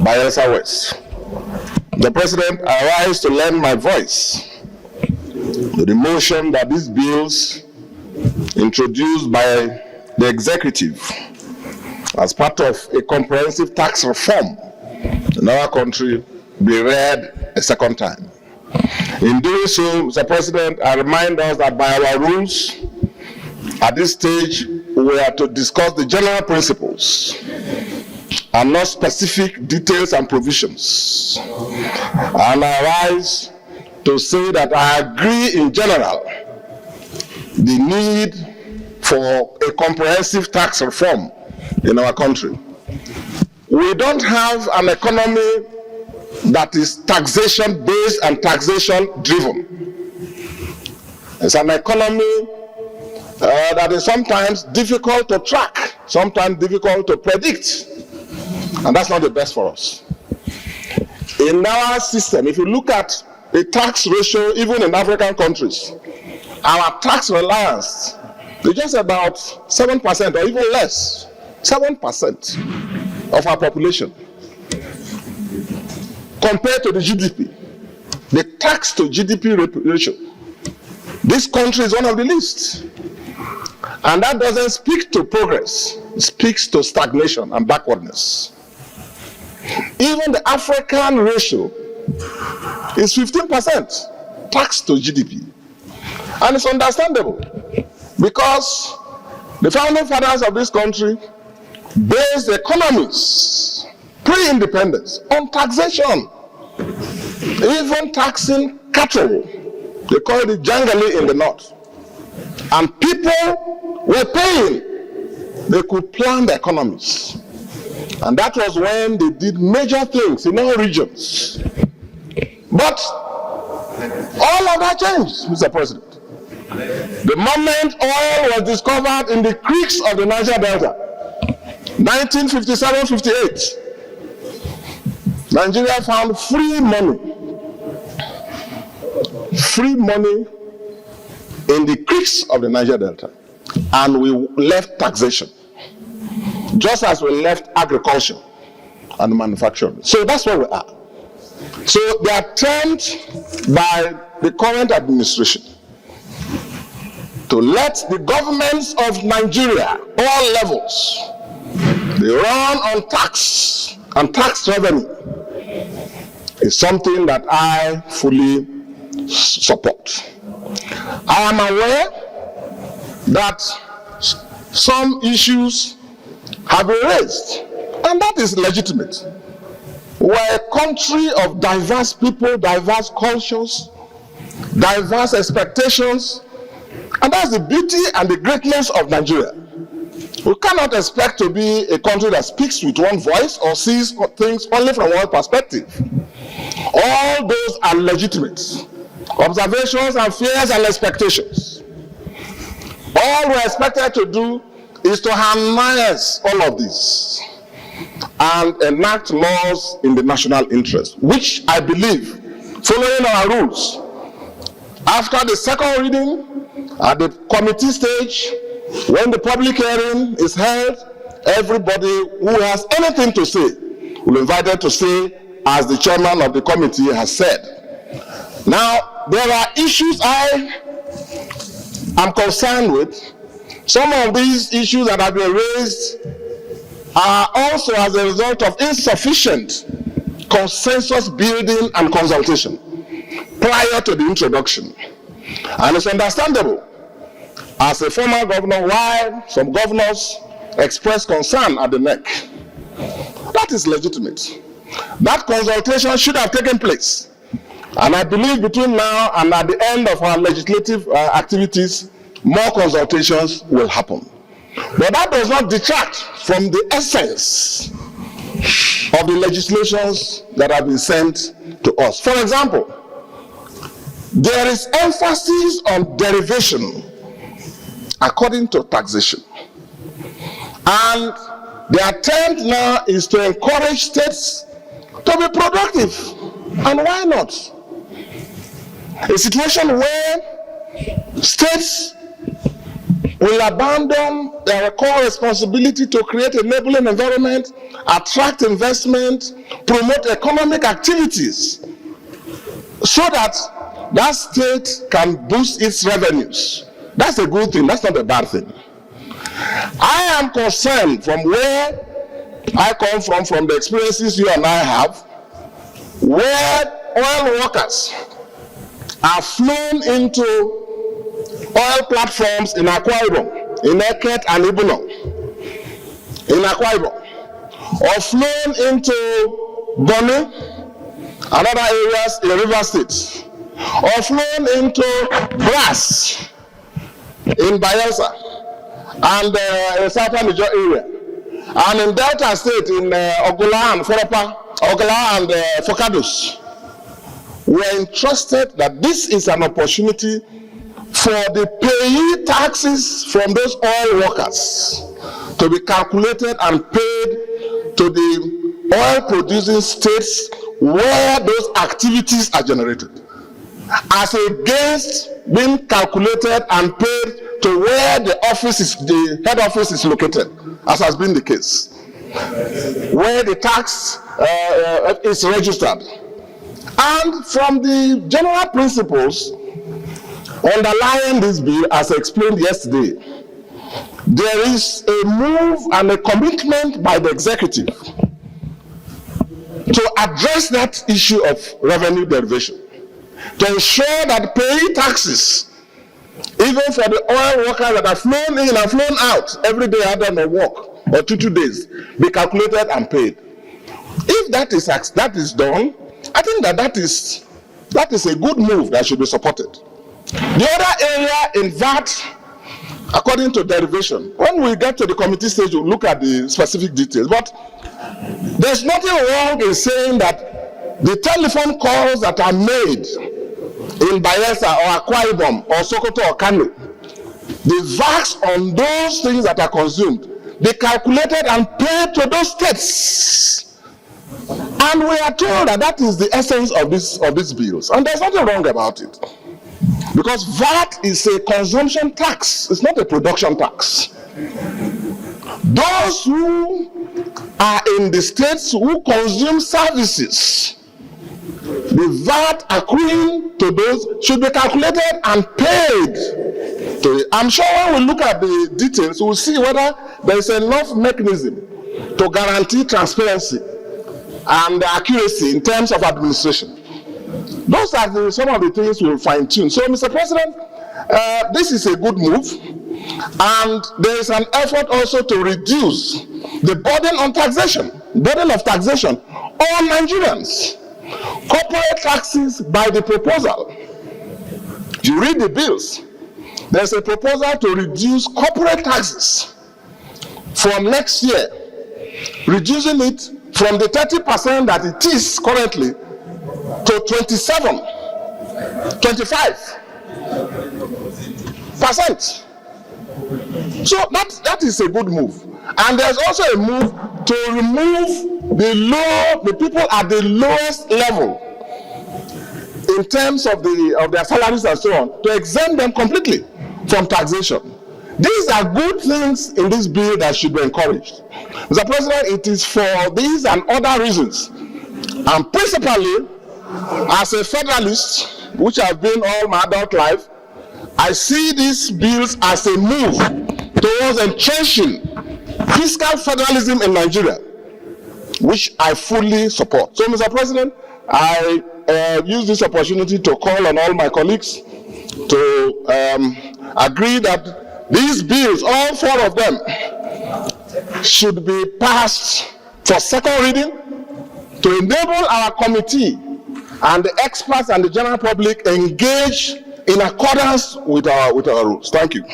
Bayelsa West. The President, I rise to lend my voice to the motion that these bills introduced by the executive as part of a comprehensive tax reform in our country be read a second time. In doing so, Mr. President, I remind us that by our rules, at this stage, we are to discuss the general principles and not specific details and provisions. And I rise to say that I agree in general the need for a comprehensive tax reform in our country. We don't have an economy that is taxation-based and taxation-driven. It's an economy that is sometimes difficult to track, sometimes difficult to predict, and that's not the best for us. In our system, if you look at the tax ratio, even in African countries, our tax reliance is just about 7% or even less, 7% of our population. Compared to the GDP, the tax to GDP ratio, this country is one of the least. And that doesn't speak to progress, it speaks to stagnation and backwardness. Even the African ratio is 15% tax to GDP. And it's understandable because the founding fathers of this country based economies pre-independence on taxation, even taxing cattle. They call it jangali in the north. And people were paying. They could plan the economies. And that was when they did major things in all regions. But all of that changed, Mr. President. The moment oil was discovered in the creeks of the Niger Delta, 1957-58, Nigeria found free money in the creeks of the Niger Delta, and we left taxation, just as we left agriculture and manufacturing. So that's where we are. So the attempt by the current administration to let the governments of Nigeria, all levels, they run on tax and tax revenue, is something that I fully support. I am aware that some issues have been raised, and that is legitimate. We're a country of diverse people, diverse cultures, diverse expectations, and that's the beauty and the greatness of Nigeria. We cannot expect to be a country that speaks with one voice or sees things only from one perspective. All those are legitimate observations and fears and expectations. All we're expected to do is to harmonize all of this and enact laws in the national interest, which I believe, following our rules, after the second reading, at the committee stage, when the public hearing is held, everybody who has anything to say will be invited to say, as the chairman of the committee has said. Now, there are issues I am concerned with. Some of these issues that have been raised are also as a result of insufficient consensus building and consultation prior to the introduction. And it's understandable, as a former governor, why some governors express concern at the neck. That is legitimate. That consultation should have taken place. And I believe between now and at the end of our legislative activities, more consultations will happen. But that does not detract from the essence of the legislations that have been sent to us. For example, there is emphasis on derivation according to taxation. And the attempt now is to encourage states to be productive. And why not? A situation where states will abandon their core responsibility to create an enabling environment, attract investment, promote economic activities, so that that state can boost its revenues. That's a good thing. That's not a bad thing. I am concerned from where I come from the experiences you and I have, where oil workers are flown into oil platforms in Akwa Ibom, in Eket and Ibulon, in Akwa Ibom, or flown into Boni and other areas in River State, or flown into Brass in Bayelsa and in southern Niger area, and in Delta State in Ogola and Foropa, Ogola and Fokadus. We are entrusted that this is an opportunity for the payee taxes from those oil workers to be calculated and paid to the oil producing states where those activities are generated, as against being calculated and paid to where the head office is located, as has been the case, where the tax is registered. And from the general principles underlying this bill, as explained yesterday, there is a move and a commitment by the executive to address that issue of revenue derivation, to ensure that payee taxes, even for the oil workers that are flown in and flown out every day out on the work, or 2 days, be calculated and paid. If that is done, I think that is a good move that should be supported. The other area in that, according to derivation, when we get to the committee stage, we'll look at the specific details. But there's nothing wrong in saying that the telephone calls that are made in Bayelsa or Akwa Ibom or Sokoto or Kano, the VAX on those things that are consumed, they calculated and paid to those states. And we are told that that is the essence of these bills. And there's nothing wrong about it. Because VAT is a consumption tax. It's not a production tax. Those who are in the states who consume services, the VAT accruing to those should be calculated and paid to it. I'm sure when we look at the details, we'll see whether there is enough mechanism to guarantee transparency and accuracy in terms of administration. Those are some of the things we'll fine-tune. So, Mr. President, this is a good move, and there is an effort also to reduce the burden of taxation on Nigerians. Corporate taxes by the proposal. You read the bills. There's a proposal to reduce corporate taxes from next year, reducing it from the 30% that it is currently to 25%. So that is a good move. And there's also a move to remove the people at the lowest level in terms of their salaries and so on, to exempt them completely from taxation. These are good things in this bill that should be encouraged. Mr. President, it is for these and other reasons, and principally as a federalist, which I've been all my adult life, I see these bills as a move towards entrenching fiscal federalism in Nigeria, which I fully support. So, Mr. President, I use this opportunity to call on all my colleagues to agree that these bills, all 4 of them, should be passed for second reading to enable our committee and the experts and the general public engage in accordance with our rules. Thank you.